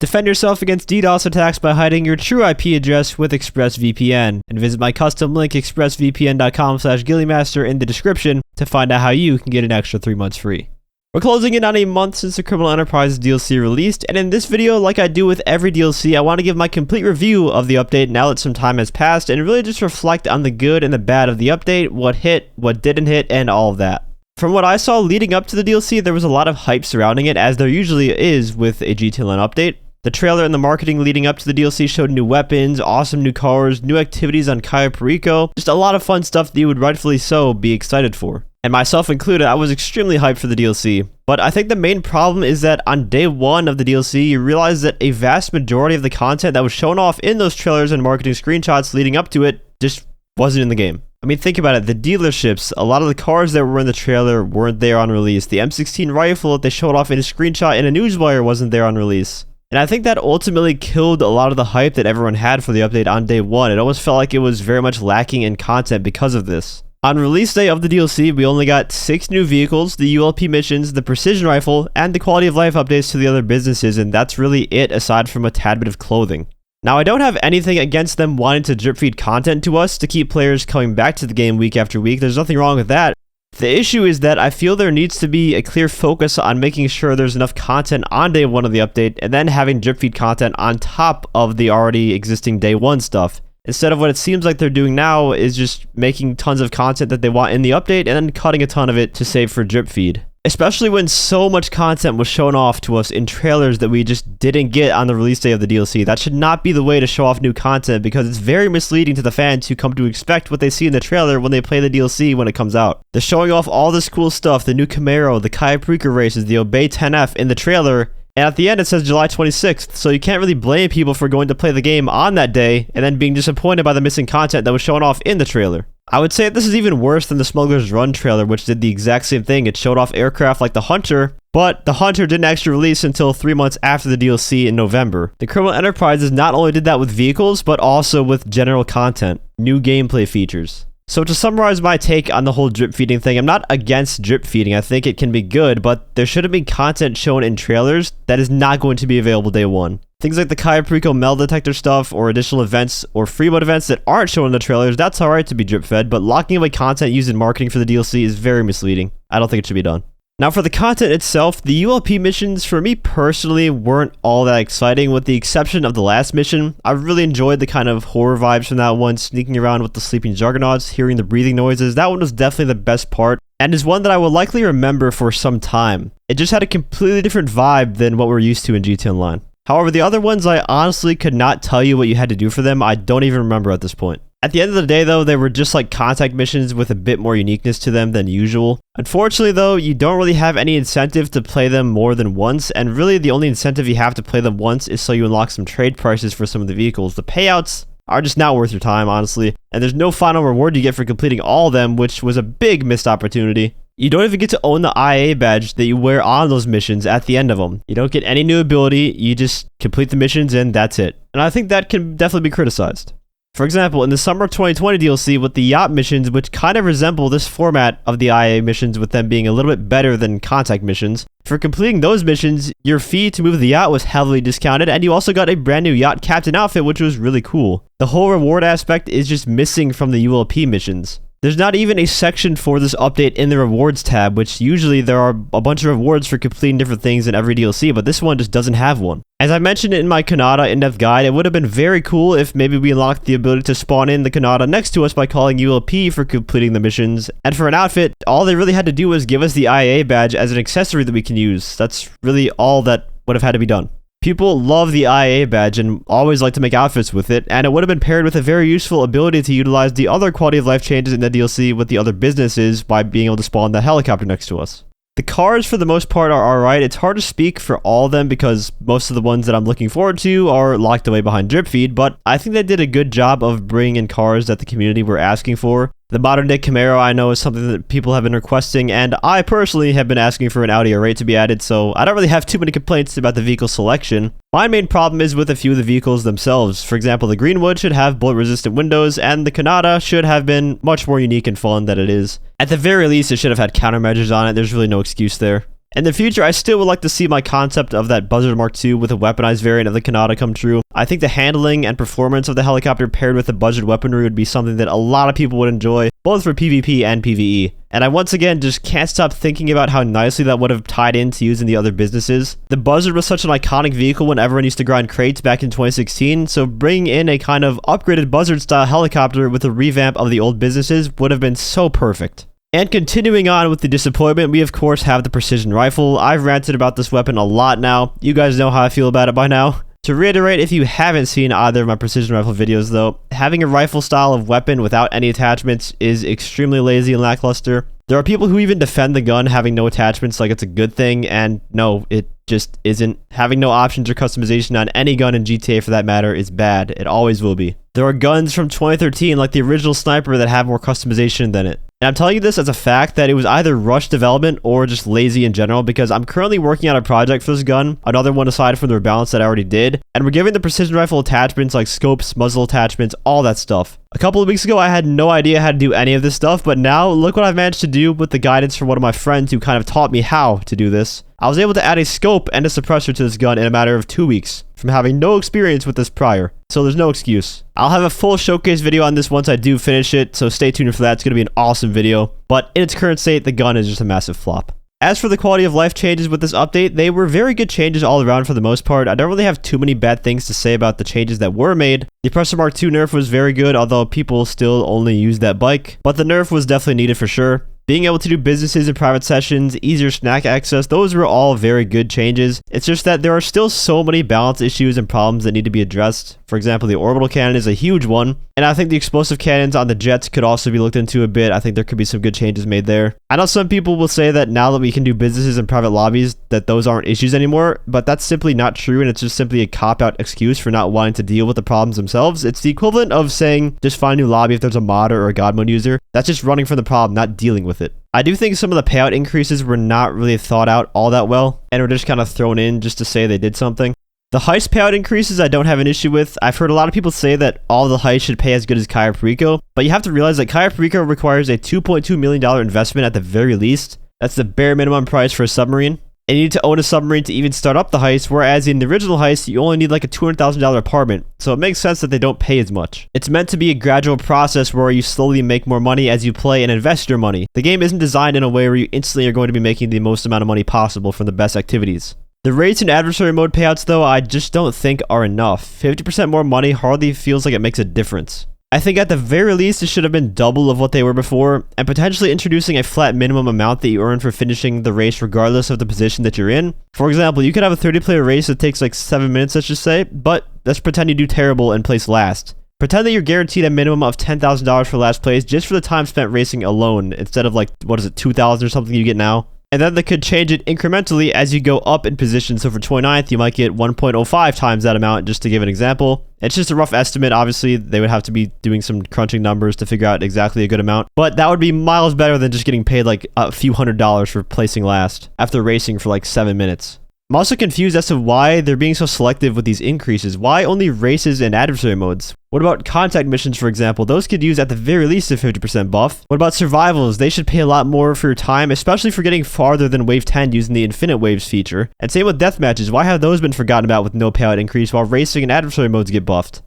Defend yourself against DDoS attacks by hiding your true IP address with ExpressVPN, and visit my custom link expressvpn.com/ghilliemaster in the description to find out how you can get an extra 3 months free. We're closing in on a month since the Criminal Enterprises DLC released, and in this video, like I do with every DLC, I want to give my complete review of the update now that some time has passed, and really just reflect on the good and the bad of the update, what hit, what didn't hit, and all of that. From what I saw leading up to the DLC, there was a lot of hype surrounding it, as there usually is with a GTLN update. The trailer and the marketing leading up to the DLC showed new weapons, awesome new cars, new activities on Cayo Perico, just a lot of fun stuff that you would rightfully so be excited for. And myself included, I was extremely hyped for the DLC. But I think the main problem is that on day one of the DLC, you realize that a vast majority of the content that was shown off in those trailers and marketing screenshots leading up to it just wasn't in the game. I mean, think about it. The dealerships, a lot of the cars that were in the trailer weren't there on release. The M16 rifle that they showed off in a screenshot in a newswire wasn't there on release. And I think that ultimately killed a lot of the hype that everyone had for the update on day one. It almost felt like it was very much lacking in content because of this. On release day of the DLC, we only got 6 new vehicles, the ULP missions, the precision rifle, and the quality of life updates to the other businesses, and that's really it aside from a tad bit of clothing. Now, I don't have anything against them wanting to drip feed content to us to keep players coming back to the game week after week. There's nothing wrong with that. The issue is that I feel there needs to be a clear focus on making sure there's enough content on day one of the update, and then having drip feed content on top of the already existing day one stuff. Instead of what it seems like they're doing now is just making tons of content that they want in the update and then cutting a ton of it to save for drip feed. Especially when so much content was shown off to us in trailers that we just didn't get on the release day of the DLC. That should not be the way to show off new content because it's very misleading to the fans who come to expect what they see in the trailer when they play the DLC when it comes out. They're showing off all this cool stuff, the new Camaro, the Cayo Perico races, the Obey 10F in the trailer, and at the end it says July 26th, so you can't really blame people for going to play the game on that day and then being disappointed by the missing content that was shown off in the trailer. I would say this is even worse than the Smuggler's Run trailer, which did the exact same thing. It showed off aircraft like the Hunter, but the Hunter didn't actually release until 3 months after the DLC in November. The Criminal Enterprises not only did that with vehicles, but also with general content, new gameplay features. So to summarize my take on the whole drip feeding thing, I'm not against drip feeding. I think it can be good, but there shouldn't be content shown in trailers that is not going to be available day one. Things like the Cayo Perico metal detector stuff or additional events or free mode events that aren't shown in the trailers, that's alright to be drip fed, but locking away content used in marketing for the DLC is very misleading. I don't think it should be done. Now for the content itself, the ULP missions for me personally weren't all that exciting with the exception of the last mission. I really enjoyed the kind of horror vibes from that one, sneaking around with the sleeping juggernauts, hearing the breathing noises. That one was definitely the best part and is one that I will likely remember for some time. It just had a completely different vibe than what we're used to in GT Online. However, the other ones I honestly could not tell you what you had to do for them. I don't even remember at this point. At the end of the day though, they were just like contact missions with a bit more uniqueness to them than usual. Unfortunately though, you don't really have any incentive to play them more than once, and really the only incentive you have to play them once is so you unlock some trade prices for some of the vehicles. The payouts are just not worth your time, honestly, and there's no final reward you get for completing all of them, which was a big missed opportunity. You don't even get to own the IA badge that you wear on those missions at the end of them. You don't get any new ability, you just complete the missions and that's it. And I think that can definitely be criticized. For example, in the summer 2020 DLC with the yacht missions, which kind of resemble this format of the IA missions with them being a little bit better than contact missions, for completing those missions, your fee to move the yacht was heavily discounted, and you also got a brand new yacht captain outfit, which was really cool. The whole reward aspect is just missing from the ULP missions. There's not even a section for this update in the rewards tab, which usually there are a bunch of rewards for completing different things in every DLC, but this one just doesn't have one. As I mentioned in my Kanata in-depth guide, it would have been very cool if maybe we unlocked the ability to spawn in the Kanata next to us by calling ULP for completing the missions, and for an outfit, all they really had to do was give us the IA badge as an accessory that we can use. That's really all that would have had to be done. People love the IA badge and always like to make outfits with it, and it would have been paired with a very useful ability to utilize the other quality of life changes in the DLC with the other businesses by being able to spawn that helicopter next to us. The cars for the most part are alright. It's hard to speak for all of them because most of the ones that I'm looking forward to are locked away behind drip feed, but I think they did a good job of bringing in cars that the community were asking for. The modern day Camaro I know is something that people have been requesting, and I personally have been asking for an Audi R8 to be added, so I don't really have too many complaints about the vehicle selection. My main problem is with a few of the vehicles themselves. For example, the Greenwood should have bullet resistant windows, and the Kanata should have been much more unique and fun than it is. At the very least, it should have had countermeasures on it. There's really no excuse there. In the future, I still would like to see my concept of that Buzzard Mark II with a weaponized variant of the Kanata come true. I think the handling and performance of the helicopter paired with the budget weaponry would be something that a lot of people would enjoy, both for PvP and PvE. And I once again just can't stop thinking about how nicely that would have tied into using the other businesses. The Buzzard was such an iconic vehicle when everyone used to grind crates back in 2016, so bringing in a kind of upgraded Buzzard-style helicopter with a revamp of the old businesses would have been so perfect. And continuing on with the disappointment, we of course have the precision rifle. I've ranted about this weapon a lot now. You guys know how I feel about it by now. To reiterate, if you haven't seen either of my precision rifle videos though, having a rifle style of weapon without any attachments is extremely lazy and lackluster. There are people who even defend the gun having no attachments like it's a good thing, and no, it just isn't. Having no options or customization on any gun in GTA for that matter is bad. It always will be. There are guns from 2013 like the original sniper that have more customization than it. And I'm telling you this as a fact that it was either rushed development or just lazy in general, because I'm currently working on a project for this gun, another one aside from the rebalance that I already did, and we're giving the precision rifle attachments like scopes, muzzle attachments, all that stuff. A couple of weeks ago I had no idea how to do any of this stuff, but now look what I've managed to do with the guidance from one of my friends who kind of taught me how to do this. I was able to add a scope and a suppressor to this gun in a matter of 2 weeks, from having no experience with this prior, so there's no excuse. I'll have a full showcase video on this once I do finish it, so stay tuned for that. It's going to be an awesome video, but in its current state, the gun is just a massive flop. As for the quality of life changes with this update, they were very good changes all around for the most part. I don't really have too many bad things to say about the changes that were made. The Oppressor Mark II nerf was very good, although people still only use that bike, but the nerf was definitely needed for sure. Being able to do businesses and private sessions, easier snack access, those were all very good changes. It's just that there are still so many balance issues and problems that need to be addressed. For example, the orbital cannon is a huge one, and I think the explosive cannons on the jets could also be looked into a bit. I think there could be some good changes made there. I know some people will say that now that we can do businesses and private lobbies, that those aren't issues anymore, but that's simply not true, and it's just simply a cop-out excuse for not wanting to deal with the problems themselves. It's the equivalent of saying, just find a new lobby if there's a modder or a god mode user. That's just running from the problem, not dealing with it. I do think some of the payout increases were not really thought out all that well, and were just kind of thrown in just to say they did something. The heist payout increases I don't have an issue with. I've heard a lot of people say that all the heists should pay as good as Cayo Perico, but you have to realize that Cayo Perico requires a $2.2 million investment at the very least. That's the bare minimum price for a submarine. And you need to own a submarine to even start up the heist, whereas in the original heist, you only need like a $200,000 apartment, so it makes sense that they don't pay as much. It's meant to be a gradual process where you slowly make more money as you play and invest your money. The game isn't designed in a way where you instantly are going to be making the most amount of money possible from the best activities. The rates in adversary mode payouts though, I just don't think are enough. 50% more money hardly feels like it makes a difference. I think at the very least it should have been double of what they were before, and potentially introducing a flat minimum amount that you earn for finishing the race regardless of the position that you're in. For example, you could have a 30-player race that takes like 7 minutes, let's just say, but let's pretend you do terrible and place last. Pretend that you're guaranteed a minimum of $10,000 for last place just for the time spent racing alone, instead of like, what is it, $2,000 or something you get now? And then they could change it incrementally as you go up in position. So for 29th, you might get 1.05 times that amount, just to give an example. It's just a rough estimate. Obviously, they would have to be doing some crunching numbers to figure out exactly a good amount. But that would be miles better than just getting paid like a few $100s for placing last after racing for like 7 minutes. I'm also confused as to why they're being so selective with these increases. Why only races and adversary modes? What about contact missions, for example? Those could use at the very least a 50% buff. What about survivals? They should pay a lot more for your time, especially for getting farther than Wave 10 using the Infinite Waves feature. And same with deathmatches. Why have those been forgotten about with no payout increase while racing and adversary modes get buffed?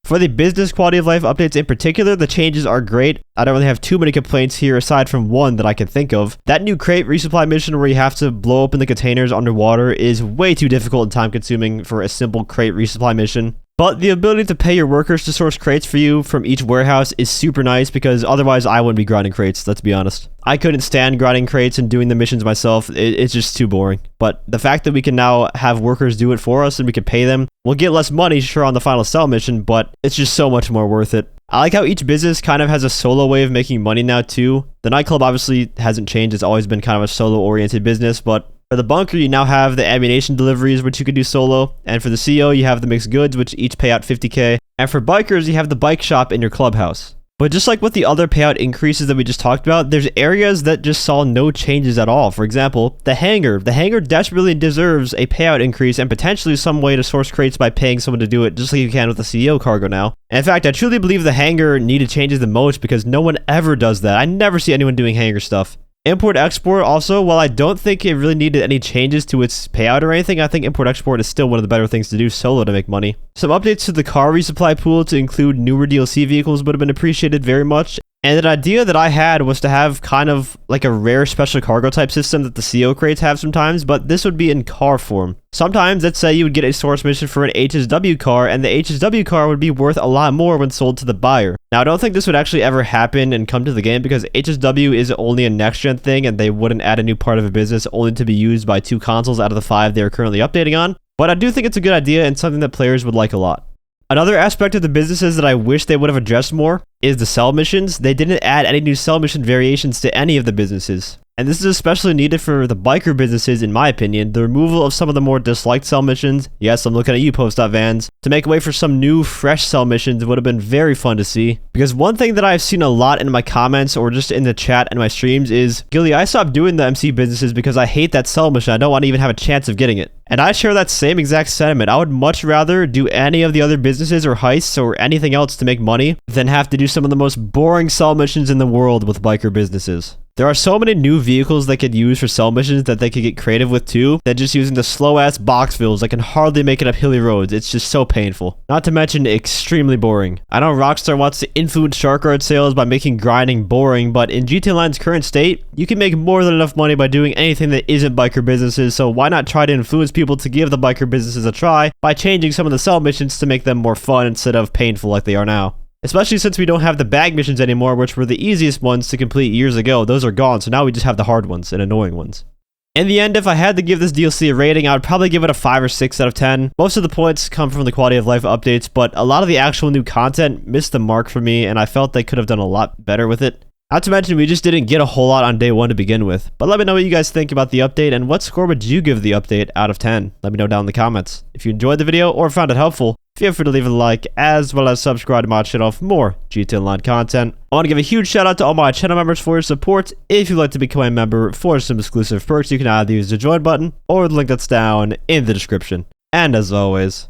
For the business quality of life updates in particular, the changes are great. I don't really have too many complaints here aside from one that I can think of. That new crate resupply mission where you have to blow open the containers underwater is way too difficult and time consuming for a simple crate resupply mission. But the ability to pay your workers to source crates for you from each warehouse is super nice, because otherwise I wouldn't be grinding crates, let's be honest. I couldn't stand grinding crates and doing the missions myself. It's just too boring. But the fact that we can now have workers do it for us and we can pay them, we'll get less money sure on the final sell mission, but it's just so much more worth it. I like how each business kind of has a solo way of making money now too. The nightclub obviously hasn't changed. It's always been kind of a solo oriented business, but for the bunker, you now have the ammunition deliveries, which you can do solo. And for the CO, you have the mixed goods, which each pay out 50k. And for bikers, you have the bike shop in your clubhouse. But just like with the other payout increases that we just talked about, there's areas that just saw no changes at all. For example, the hangar. The hangar desperately deserves a payout increase and potentially some way to source crates by paying someone to do it, just like you can with the CEO cargo now. And in fact, I truly believe the hangar needed changes the most, because no one ever does that. I never see anyone doing hangar stuff. Import-export also, while I don't think it really needed any changes to its payout or anything, I think import-export is still one of the better things to do solo to make money. Some updates to the car resupply pool to include newer DLC vehicles would have been appreciated very much. And an idea that I had was to have kind of like a rare special cargo type system that the CO crates have sometimes, but this would be in car form. Sometimes, let's say you would get a source mission for an HSW car, and the HSW car would be worth a lot more when sold to the buyer. Now, I don't think this would actually ever happen and come to the game because HSW is only a next-gen thing, and they wouldn't add a new part of a business only to be used by 2 consoles out of the 5 they are currently updating on. But I do think it's a good idea and something that players would like a lot. Another aspect of the businesses that I wish they would have addressed more is the sell missions. They didn't add any new sell mission variations to any of the businesses. And this is especially needed for the biker businesses, in my opinion. The removal of some of the more disliked sell missions, yes, I'm looking at you, Post.Vans, to make way for some new, fresh sell missions would have been very fun to see. Because one thing that I've seen a lot in my comments or just in the chat and my streams is, Ghillie, I stopped doing the MC businesses because I hate that sell mission. I don't want to even have a chance of getting it. And I share that same exact sentiment. I would much rather do any of the other businesses or heists or anything else to make money than have to do some of the most boring sell missions in the world with biker businesses. There are so many new vehicles they could use for sell missions that they could get creative with too, than just using the slow-ass box fills that can hardly make it up hilly roads. It's just so painful. Not to mention extremely boring. I know Rockstar wants to influence shark guard sales by making grinding boring, but in GTA Online's current state, you can make more than enough money by doing anything that isn't biker businesses, so why not try to influence people to give the biker businesses a try by changing some of the sell missions to make them more fun instead of painful like they are now. Especially since we don't have the bag missions anymore, which were the easiest ones to complete years ago. Those are gone, so now we just have the hard ones and annoying ones. In the end, if I had to give this DLC a rating, I would probably give it a 5 or 6 out of 10. Most of the points come from the quality of life updates, but a lot of the actual new content missed the mark for me, and I felt they could have done a lot better with it. Not to mention, we just didn't get a whole lot on day 1 to begin with. But let me know what you guys think about the update, and what score would you give the update out of 10? Let me know down in the comments. If you enjoyed the video or found it helpful, feel free to leave a like, as well as subscribe to my channel for more GTA Online content. I want to give a huge shout out to all my channel members for your support. If you'd like to become a member for some exclusive perks, you can either use the join button or the link that's down in the description. And as always,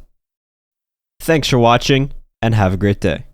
thanks for watching, and have a great day.